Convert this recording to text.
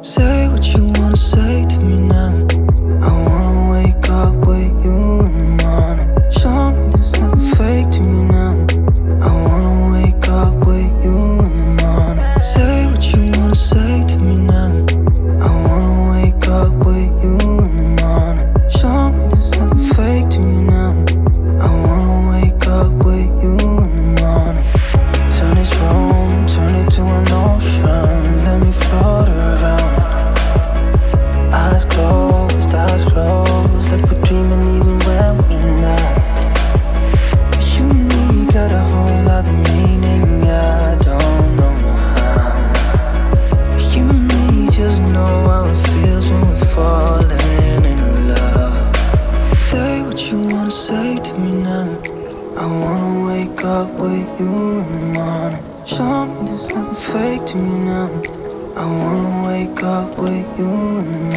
Say what you wanna say to me now. I wanna wake up with you in the morning. Show me there's nothing fake to me now. I wanna wake up with you in the morning. Say what you wanna say to me now. I wanna wake up with you in the morning. Show me there's nothing fake to me now. I wanna wake up with you in the morning. Turn this room, turn it to an ocean. Let me float around. Eyes closed, like we're dreaming even when we're not. But you and me got a whole other meaning, I don't know how. But you and me just know how it feels when we're falling in love. Say what you wanna say to me now. I wanna wake up with you in the morning. Show me there's nothing fake to me now. I wanna wake up with you in the morning.